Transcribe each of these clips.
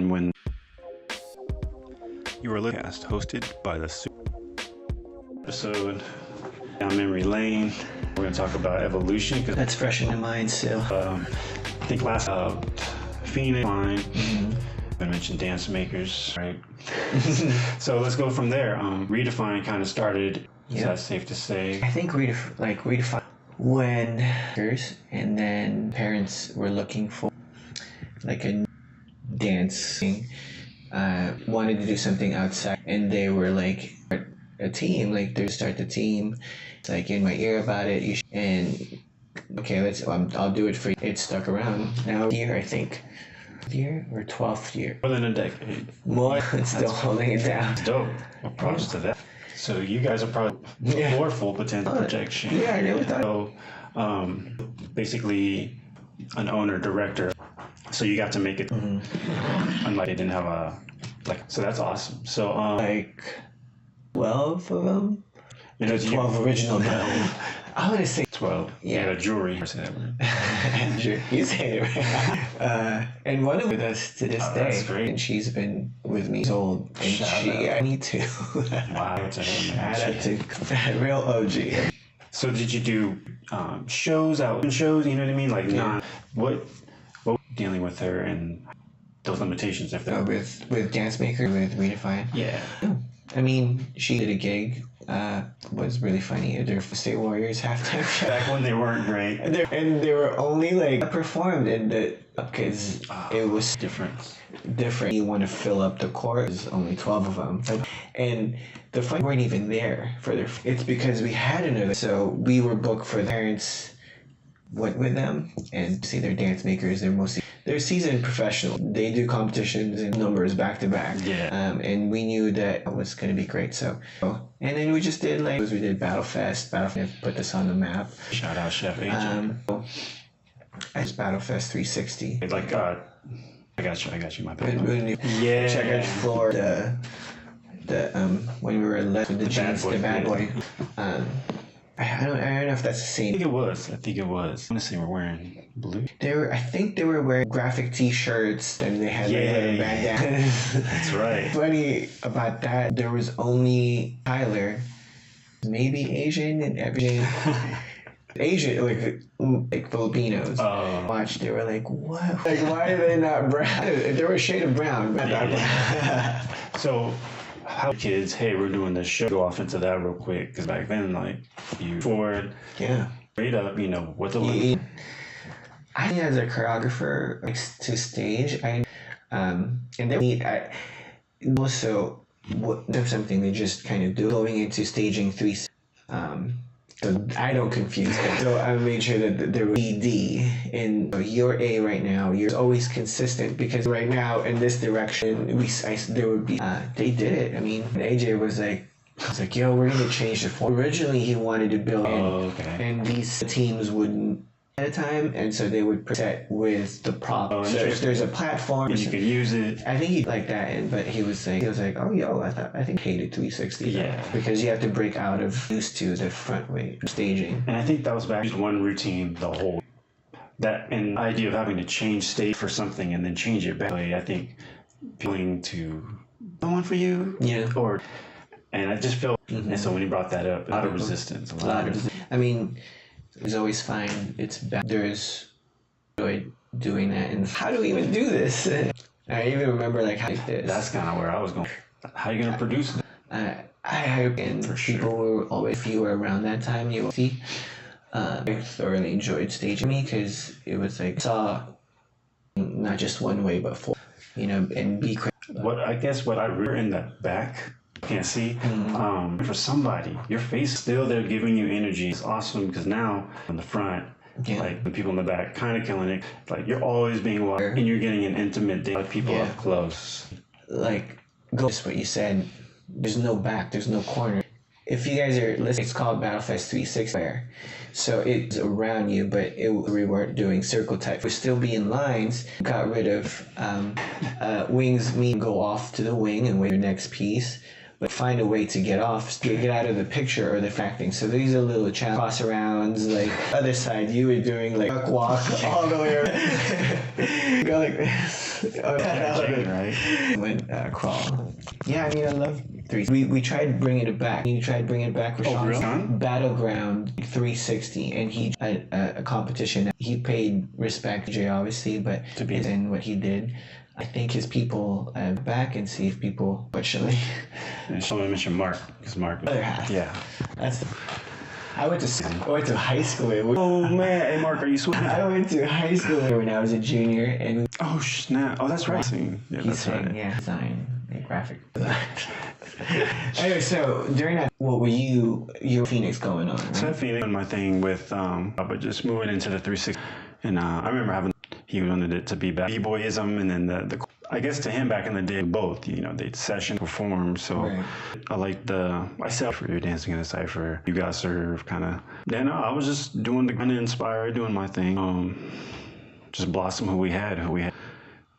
when you were podcast hosted by the episode down memory lane. We're going to talk about evolution because that's fresh in the mind still. I think last Phoenix line. I mentioned dance makers, right? So let's go from there. Redefine kind of started. Is that safe to say? I think redefine when and then parents were looking for like a dancing, wanted to do something outside, and they were like a team, like they start the team. It's like in my ear about it, and okay, I'll do it for you. It stuck around now here, I think. Year or 12th year? More than a decade. More, still holding it down. It's dope. Well, props to that. So you guys are probably before full potential projection. Yeah, I never thought. So, basically, an owner director. So you got to make it. Unlike they didn't have a So that's awesome. So 12 of them. 12 original. I want to say 12. Yeah, a jury. I say that word. You say it right. And one of them with us to this day. That's great. And she's been with me old. And I need to. Wow, that's a real OG. So did you do shows, you know what I mean? Like what dealing with her and those limitations if they're with Dance Maker, with Redefine? Yeah. I mean, she did a gig. Was really funny. Their State Warriors halftime show. Back when they weren't great. And they were only performed in the because it was different. You want to fill up the court. There's only 12 of them. And the fun weren't even there for their. It's because we had another. So we were booked for the parents. Went with them and see their dance makers. They're seasoned professionals. They do competitions and numbers back to back. Yeah. And we knew that it was going to be great. So, and then we just did we did Battle Fest put this on the map. Shout out Chef AJ. It's Battle Fest 360. I got you. My bad. Yeah. Check out floor. When we were left with the jeans, the bad boy. I don't know if that's the same. I think it was. I want to say we're wearing blue. I think they were wearing graphic T-shirts and they had little bandanas. That's right. Funny about that, there was only Tyler, maybe Asian and everything. Asian, like Filipinos. Watched, they were like, what? Why are they not brown? They were a shade of brown. So, how kids, hey, we're doing this show, go off into that real quick, because back then, you forward, straight up, what the I think as a choreographer to stage, and then also something they just kind of do going into staging 3. So I don't confuse them. So I made sure that there was ED in your A right now. You're always consistent because right now in this direction, there would be. They did it. I mean, AJ was like, yo, we're gonna change the form. Originally, he wanted to build, and these teams wouldn't at a time, and so they would present with the prop. So if there's a platform, and you can use it. I think he liked that, but he was like, oh, yo, I think he hated 360. Because you have to break out of used to the front way staging. And I think that was back to one routine, that idea of having to change stage for something and then change it back. I think feeling to one for you, and I just felt, and so when he brought that up, a lot of resistance. I mean. It's always fine. It's bad. There's joy doing that. And how do we even do this? I even remember how this. That's kind of where I was going. How are you going to produce it? And people were always, if you were around that time, you will see. I thoroughly enjoyed staging me because it was saw not just one way, but 4, and be creative. What I read in the back. Can't see. For somebody, your face still there giving you energy. It's awesome because now on the front, the people in the back kind of killing it. You're always being watched and you're getting an intimate day with people up close. Go with what you said. There's no back. There's no corner. If you guys are listening, it's called Battle Fest 360. So it's around you, but we weren't doing circle type. We're still being lines. Got rid of wings. Go off to the wing and wait your next piece. But find a way to get off, to get out of the picture or the facting. So these are little cross arounds. Other side, you were doing duck walk all the way around. Go like this. Oh, Jane, right? Went crawl. Yeah, I mean, I love three. We tried bringing it back. We tried bringing it back for Sean's really? Battleground 360, and he had a competition. He paid respect to Jay, obviously, but To be- in what he did. I think his people back and see if people actually. And someone mentioned Mark, because Mark. Other half. Yeah. That's. I went to high school. Oh man, hey Mark, are you sweating? I went to high school when I was a junior, and Oh snap! Oh, that's right. Yeah, he's that's saying, right. yeah, design, graphic design. Anyway, so during that, what were you Phoenix going on? Right? So I feel my thing with but just moving into the 360, and I remember having he wanted it to be back b-boyism, and then the I guess to him back in the day both, you know, they'd session perform. So Right. I like myself for you dancing in the Decipher, you got serve kind of. Then I was just doing the kind of inspired, doing my thing, just blossom who we had,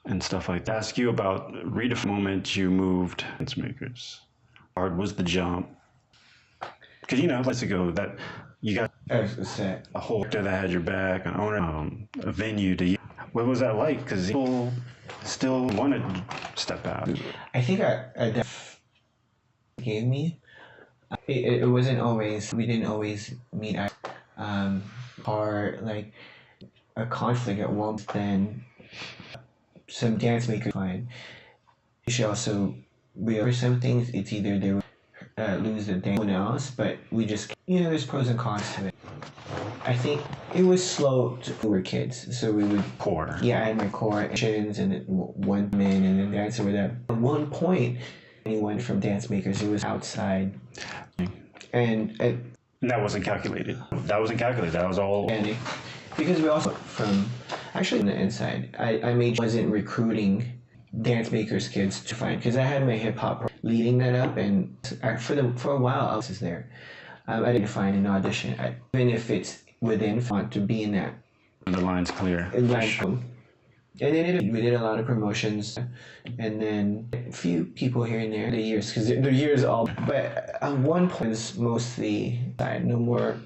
and stuff like that. Ask you about the moment you moved dance makers. Hard was the jump. Because, you know, let's go that you got a whole actor that had your back, an owner, a venue to. What was that like? Because people still wanted to step out. I think I gave me. It wasn't always. We didn't always meet. Or like a conflict at once. Then some dance makers find. You should also for some things. It's either they would lose the dance, someone else, but we just there's pros and cons to it. I think it was slow. We were kids, so we would Core. Yeah, I had my core actions and then one man and then dancer with that. At one point, he went from dance makers. It was outside, and that wasn't calculated. That was all. organic. Because we also from actually on the inside, I wasn't recruiting dance makers kids to find because I had my hip hop leading that up, and for a while I was there. I didn't find an audition, even if it's within font to be in that. The line's clear. And then we did a lot of promotions, and then a few people here and there. The years, because the years all. But at one point, it's mostly no more.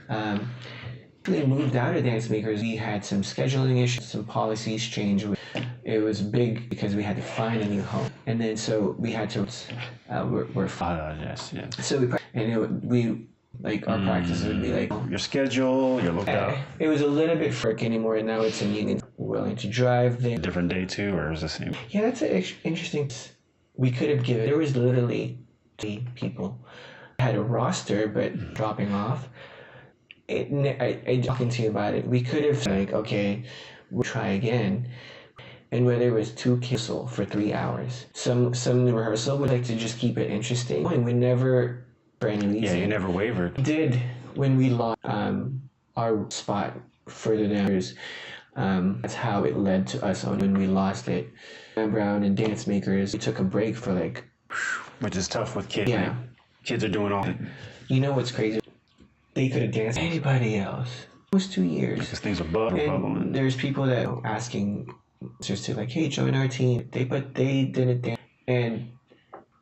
They moved out of dance makers. We had some scheduling issues, some policies changed. It was big because we had to find a new home, and then so we had to. We're fine. Yes. So we like our practices would be like Your schedule, your lookout. it was a little bit frick anymore, and now it's in union. Willing to drive there. Different day too, or is it the same? Yeah, that's interesting. We could have given. There was literally 3 people. I had a roster, but dropping off. I talking to you about it. We could have like, okay, we'll try again. And whether it was 2 kids for 3 hours, some rehearsal would like to just keep it interesting, and we never for any reason. Yeah, you never wavered. Did when we lost our spot further down. That's how it led to us on when we lost it. Brown and dance makers. We took a break for like, which is tough with kids. Yeah. Like, kids are doing all. You know what's crazy? They could have danced anybody else. It was 2 years. Because things are bubbling. And there's people that are asking just to like, hey, join our team. They didn't dance, and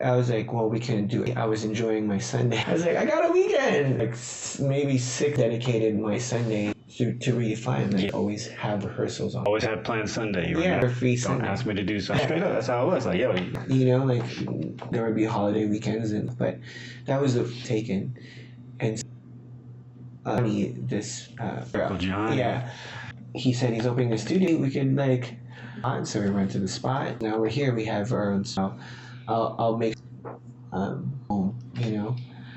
I was like, well, we couldn't do it. I was enjoying my Sunday. I was like, I got a weekend. Like maybe 6 dedicated my Sunday to redefine. Like always have rehearsals on. Always had planned Sunday. Yeah, free Don't Sunday. ask me to do something. Straight up, that's how it was. Like, yo. Like there would be holiday weekends, but that was taken. And this Uncle John. yeah, he said he's opening a studio. We could like, so we went to the spot. Now we're here. We have our own. So I'll make home.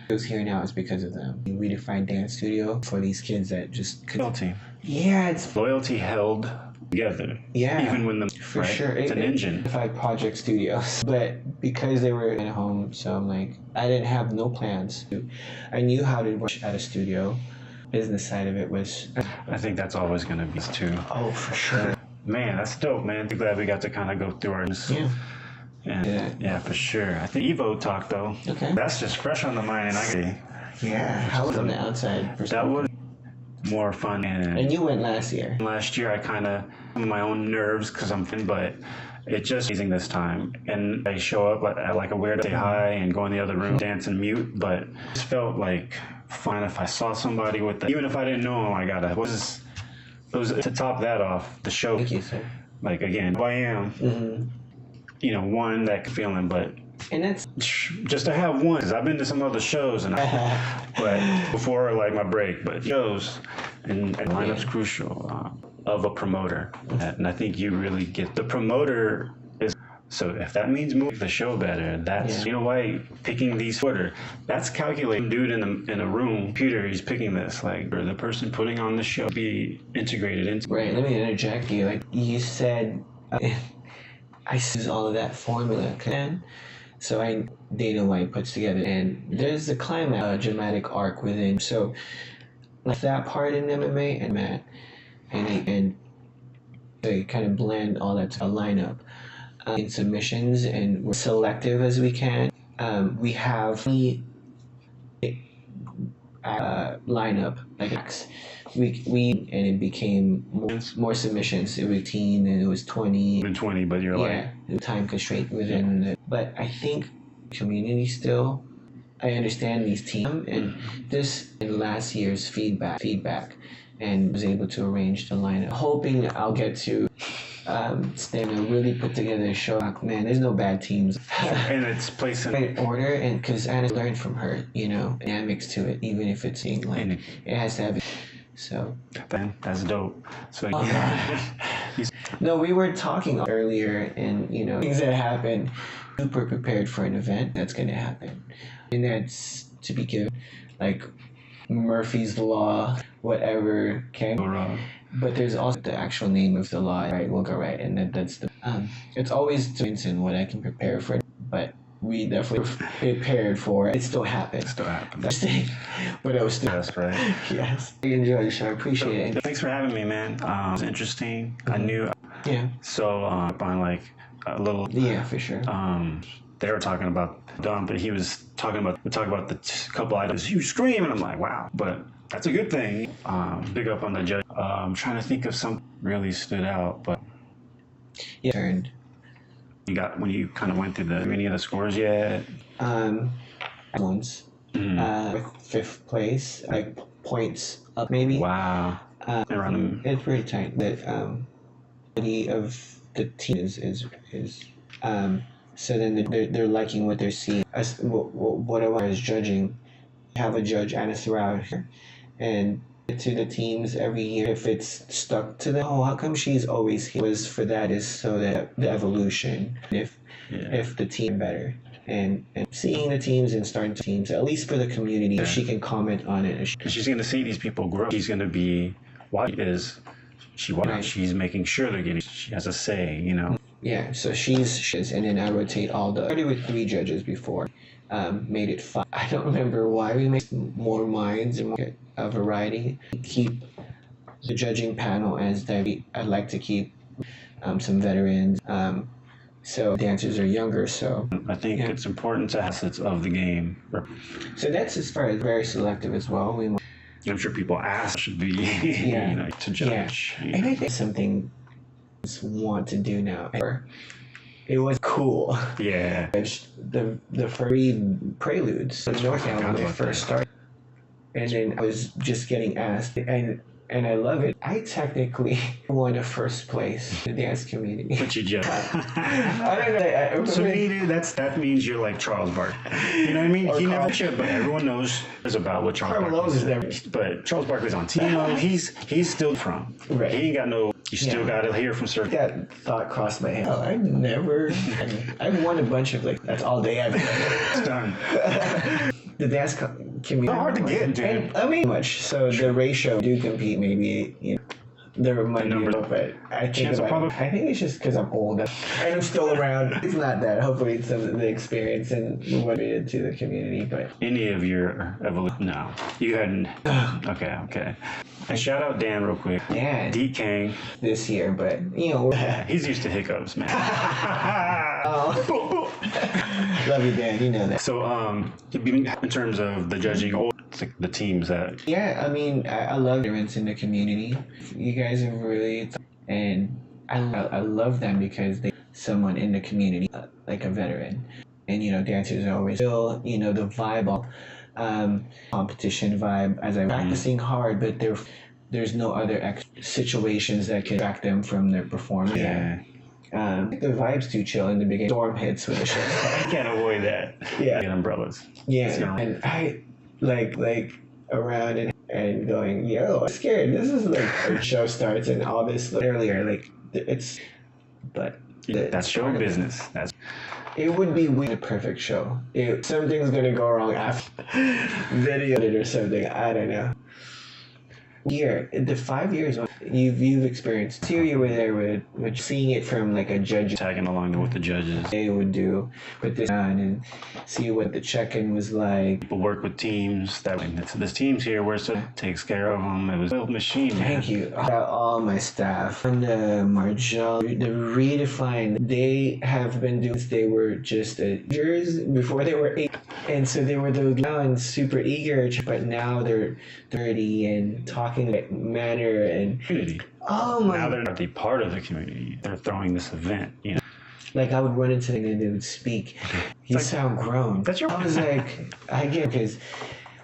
Who's here now is because of them. We redefined dance studio for these kids that just Loyalty. Yeah, it's Loyalty held together. Yeah, even when for sure. It's an engine. Five project studios, but because they were at home, so I'm like, I didn't have no plans. I knew how to work at a studio. Business side of it was. I think that's always going to be too. Oh, for sure. Man, that's dope, man. I'm glad we got to kind of go through our. Yeah. Yeah, for sure. I think Evo talk though. Okay. That's just fresh on the mind, and Yeah. How was on the outside? That was more fun. And you went last year. Last year, I kind of my own nerves because I'm thin, but it just amazing this time. And I show up at like a weird say hi and go in the other room, dance and mute. But it just felt like fun if I saw somebody with even if I didn't know him. I gotta. It was to top that off the show. Thank you, sir. Like again, who I am. You know, one that feeling, but And that's just to have one. Cause I've been to some other shows, and but before like my break, but shows and lineup's crucial of a promoter, and I think you really get the promoter is. So if that means moving the show better, that's you know why picking these footer. That's calculating. Dude in a room, computer, he's picking this. Like or the person putting on the show be integrated into. right. Let me interject you. Like you said, I use all of that formula, so Dana White puts together, and there's the climax, dramatic arc within. So like that part in MMA and Matt, and they kind of blend all that to a lineup. In submissions, and we're selective as we can. We have lineup like we and it became more submissions. It was 18 and it was 20. Even 20, but you're like the time constraint within. But I think community still. I understand these teams and this in last year's feedback, and was able to arrange the lineup. Hoping I'll get to. Stand and really put together a show. Man, there's no bad teams. and it's placed in right order, and because Anna learned from her, you know, dynamics to it, even if it's being like it has to have. So that's dope. So no, we were talking earlier, and you know things that happen. Super prepared for an event that's going to happen, and that's to be given, like Murphy's Law, whatever can go wrong. But there's also the actual name of the law, right? We'll go right, and that's the. It's always different in what I can prepare for, but we definitely prepared for it. It still happened. That's the thing. But it was still. That's right. Yes. I enjoyed the show. I appreciate it. Thanks for having me, man. It was interesting. I knew. Yeah. So on like a little. Yeah, for sure. They were talking about Don, but he was talking about the couple items. You scream, and I'm like, wow, but. That's a good thing. Big up on the judge. I'm trying to think of something really stood out, but turned. You got when you kind of went through any of the scores yet? Once. With 5th place, like points up maybe. Wow. It's pretty tight. That of the team is so then they're liking what they're seeing. What I was judging. Have a judge Anis around here, and to the teams every year if it's stuck to them. Oh, how come she's always here? Was for that is so that the evolution. If the team better and seeing the teams and starting teams at least for the community, she can comment on it. She's going to see these people grow. She's going to be she's making sure they're getting. She has a say, you know. Yeah, so she's and then I rotate all the. I started with 3 judges before. Made it 5. I don't remember why we made more minds and more variety. Keep the judging panel as diverse. I'd like to keep some veterans. So dancers are younger. So I think it's important to assets of the game. So that's as far as very selective as well. I'm sure people ask should be you know, to judge. Yeah. And I think something want to do now. It was cool. Yeah. The free preludes in NorCal when I first started. And then I was just getting asked, and I love it. I technically won a 1st place in the dance community. But you just. I don't know. So that means you're like Charles Barkley. You know what I mean? He never should, but everyone knows about what Charles Barkley is. But Charles Barkley's on TV. You know, he's still from. Right. He ain't got no. You still got to hear from certain. That thought crossed my head. I never. I've won a bunch of that's all day I've done. It's done. The dance community. It's hard to get, dude. And, I mean, much. So the ratio do compete. Maybe there might be, but I think it's just because I'm old and I'm still around. It's not that. Hopefully, it's the experience and what it did to the community. But any of your evolution? No, you hadn't. Okay. And shout out Dan real quick. Dan. D Kang. This year, but he's used to hiccups, man. Love you, Dan. You know that. So, in terms of the judging, the teams that. Yeah, I mean, I love veterans in the community. You guys are really, and I love them because they someone in the community like a veteran, and dancers are always feel the vibe, competition vibe as I'm practicing hard, but they're there's no other situations that can distract them from their performance. Yeah. The vibe's too chill in the beginning. Storm hits when the show starts. You can't avoid that. Yeah. Get umbrellas. Yeah. So, And I like around and going, yo, I'm scared. This is like the show starts and all this earlier. Like it's, but that's show business. That's it would be the perfect show. Something's gonna go wrong after video it or something. I don't know. The 5 years you've experienced. Here you were there with seeing it from like a judge tagging along with the judges. They would do with this on and see what the check-in was like. People work with teams that this team's here where it takes care of them. It was a machine. Thank you. All my staff and Marjol, the Redefine, they have been doing since they were just years before they were 8. And so they were those young and super eager, but now they're 30 and talking like manner and community. Oh my! Now they're not the part of the community. They're throwing this event. You know, like I would run into them and they would speak. You sound grown. That's your. I was like, I get because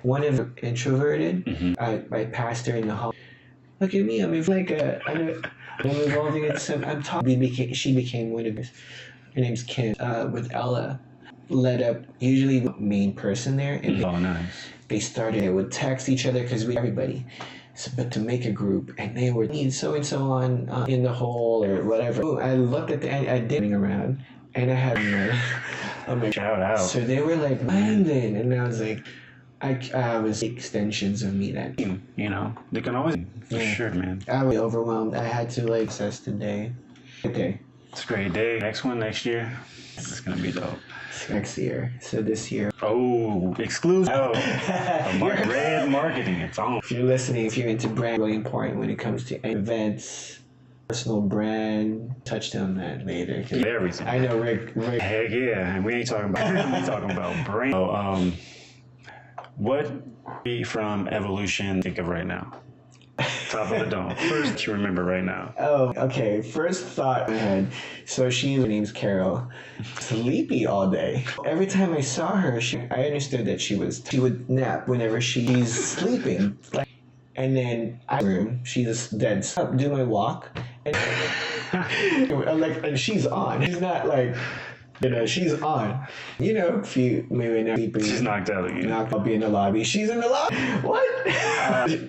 one of them introverted. Mm-hmm. I passed her in the hall. Look at me. I'm like I'm evolving into some. I'm talking. She became one of his. Her name's Kim. With Ella. Led up usually the main person there and nice. They started would text each other because we everybody but to make a group and they were need so and so on in the hole or whatever. I looked at I did around and I had my shout out. So they were like Landon and I was like I was extensions of me that you know they can always for sure, man. I was overwhelmed. I had to like assess today. Okay. It's a great day. Next one next year. This is gonna be dope. Next year. So this year. Oh, exclusive. Oh, red marketing. It's on. If you're listening, if you're into brand, really important when it comes to events, personal brand. Touch on that later. Everything. I know Rick. Heck yeah, and we ain't talking about we talking about brand. So, what be from Evolution think of right now? Top of the dome. First you remember right now. Oh, okay. First thought I had. So her name's Carol. Sleepy all day. Every time I saw her, I understood that she would nap whenever she's sleeping. And then she's dead. Up, do my walk, and I'm like, and she's on. She's not like. She's on. If you maybe not sleeping. She's knocked out again. I'll be in the lobby. She's in the lobby. What?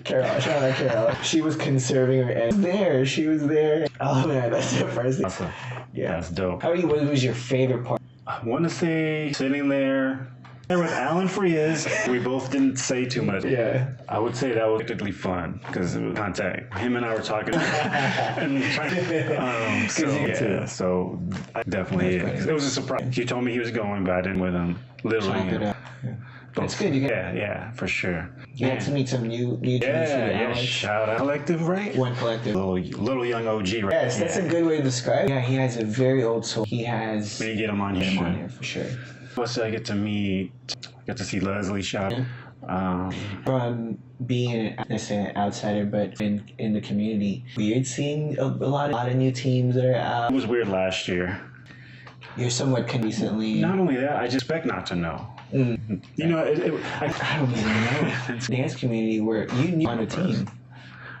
Carol, shout out Carol. She was conserving her energy. She was there. Oh man, that's the first thing. Awesome. Yeah, that's dope. What was your favorite part? I want to say sitting there with Alan Frias. We both didn't say too much. Yeah. I would say that was particularly fun because it was contact. Him and I were talking and trying. So I definitely it was a surprise. He told me he was going, but I didn't with him. Literally. That's good. Yeah, for sure. You had to meet some new Yeah, shout out collective, right? One collective. Little young OG, right? Yes, that's a good way to describe it. Yeah, he has a very old soul. He has. When you get him on here, for sure. Plus, I get to see Leslie shop. From being an outsider, but in the community, weird seeing a lot of new teams that are out. It was weird last year. You're somewhat recently. Not only that, I just expect not to know. I don't even know. Dance community where you knew on a team.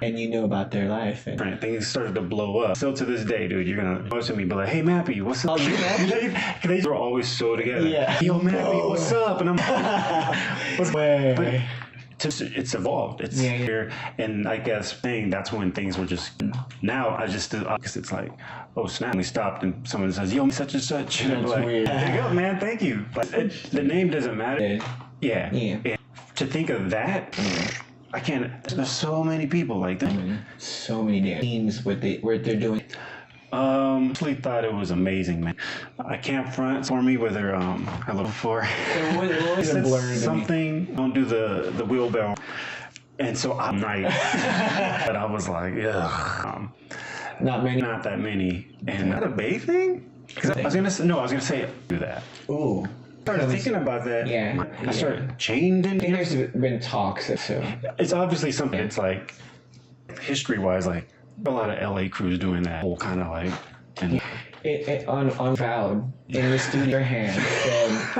And you know about their life. And things started to blow up. Still to this day, dude, you're going to go to me and be like, hey, Mappy, what's up? Oh, you Mappy? They were always so together. Yeah. Yo, Mappy, what's up? And I'm what's way? But it's evolved. It's here. And I guess that's when things were just, now I just, because it's like, oh, snap. We stopped and someone says, yo, such and such. And I'm like, weird. There you go, man. Thank you. But the name doesn't matter. Yeah. And to think of that, I can't. There's so many people like that. So many damn teams. What they're doing. Actually thought it was amazing, man. I can't front for me with her. I looked for. It was a blur. Something. Don't do the wheelbarrow. And so I'm right. But I was like, yeah. Not that many. And not a Bay thing. Because I was gonna say do that. Ooh. Started thinking about that. Yeah. I started changing. There's been talks. So it's obviously something. It's like history-wise, like a lot of LA crews doing that whole kind of like. And on Vowed in the studio hand,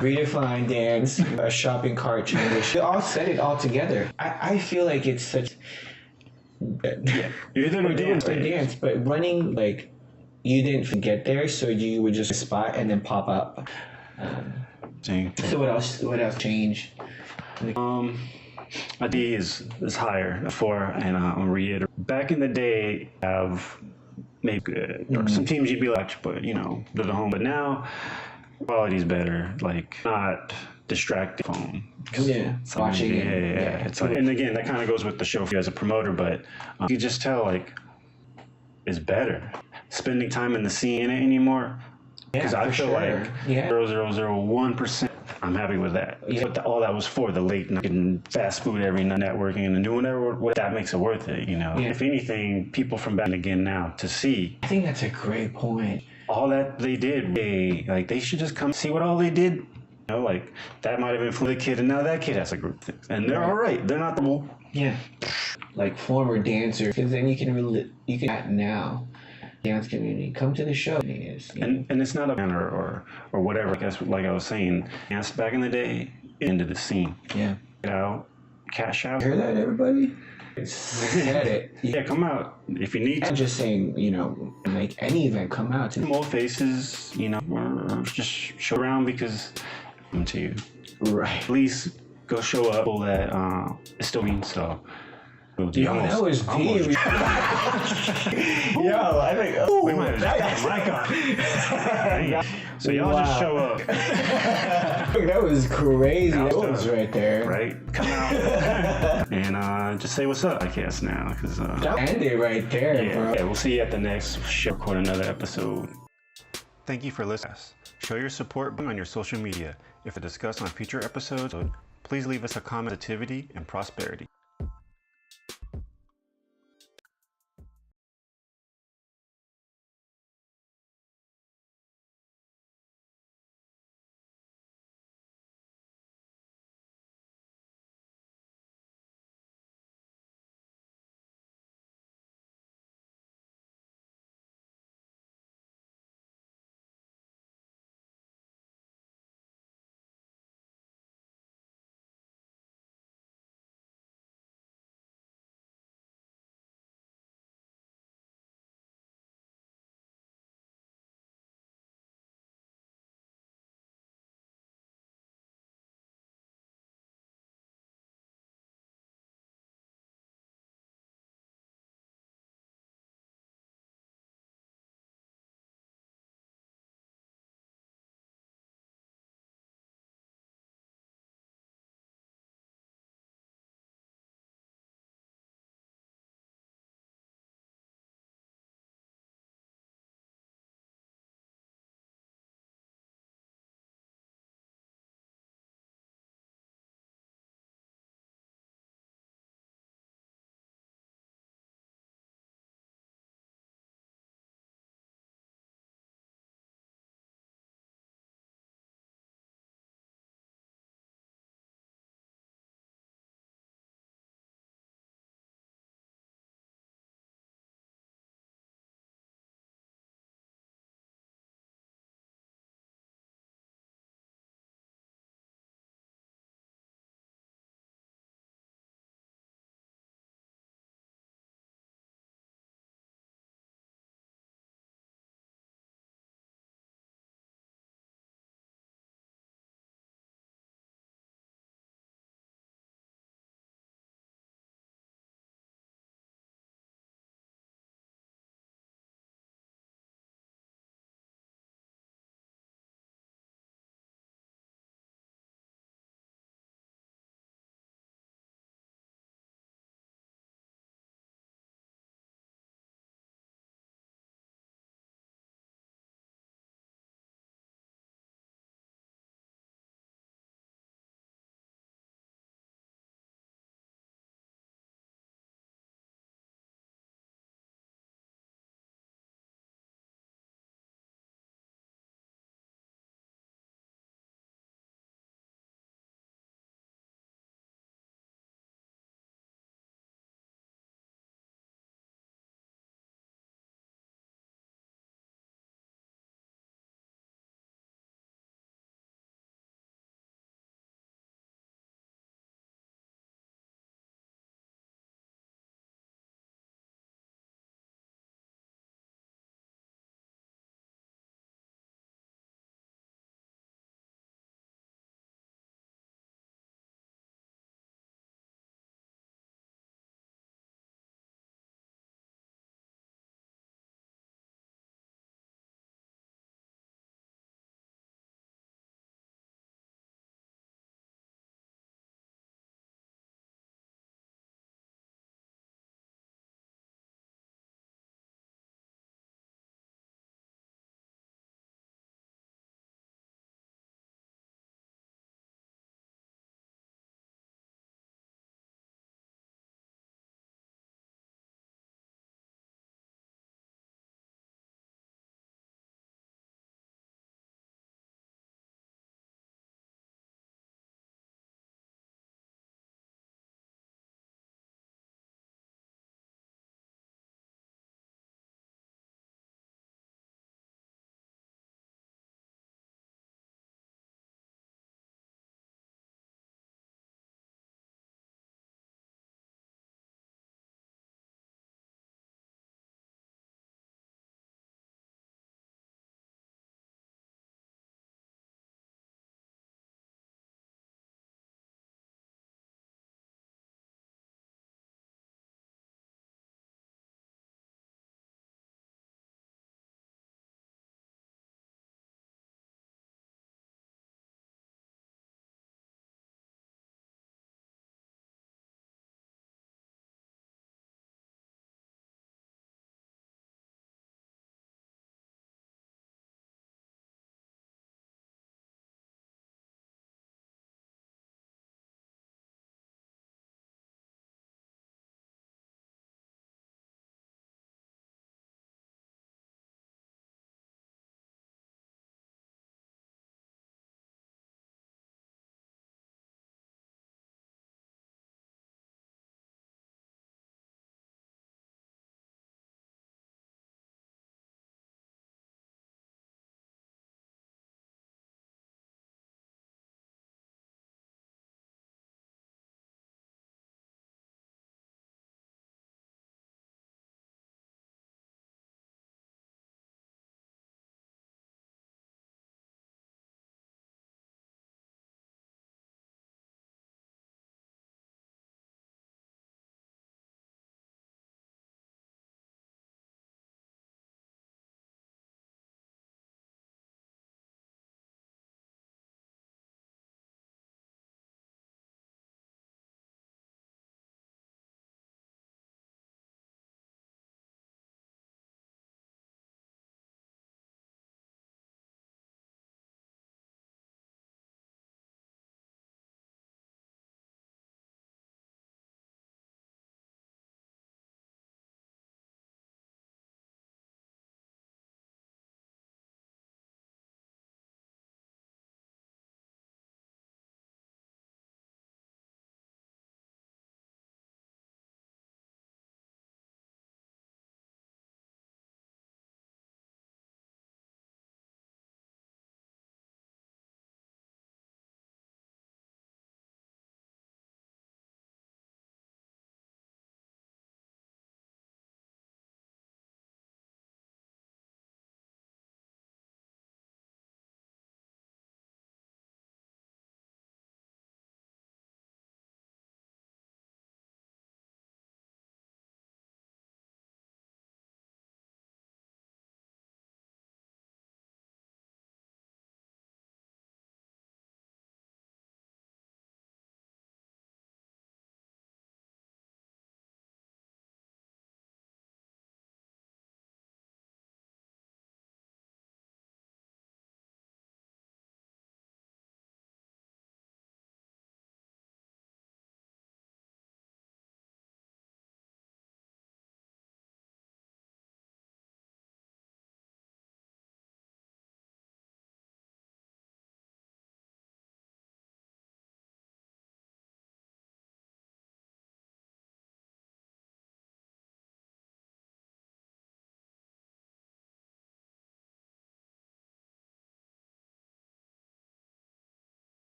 redefine dance, a shopping cart change. They all said it all together. I feel like it's such. Yeah, you're either gonna doing dance, or dance, but running, like, you didn't get there, so you would just spot and then pop up. So what else? What else changed? My D is higher before, and I'll reiterate. Back in the day, I've maybe some teams you'd be like, but they're the home. But now, quality's better. Like not distracted phone. Yeah, watching yeah, it. yeah. It's like, and again, that kind of goes with the show for you as a promoter, but you can just tell like it's better. Spending time in the scene in it anymore. Because I feel like 0.0001%. I'm happy with that. Yeah. But all that was for the late night and fast food every night, networking and doing whatever. That makes it worth it, Yeah. If anything, people from back again now to see I think that's a great point. all that they did. They should just come see what all they did. Like that might have influenced the kid, and now that kid has a group thing, and they're all right. They're not the Yeah, like former dancers, because then you can now. Dance community, come to the show. And it's not a banner or whatever. I guess like I was saying, dance back in the day into the scene. Yeah. Get out, cash out. Hear that, everybody? Said it. Yeah, come out if you need I'm to. just saying, like any event, come out to Some old faces, or just show around because I'm to you. right. Please go show up. All that it still means so. That was deep. Yo, I think we might have mic on. So y'all just show up. That was crazy. That was right there. Right? Come out and just say what's up, I guess now, because end it right there, bro. Yeah, we'll see you at the next show. Record another episode. Thank you for listening. Show your support on your social media. If it discussed on future episodes, please leave us a comment. Positivity and prosperity.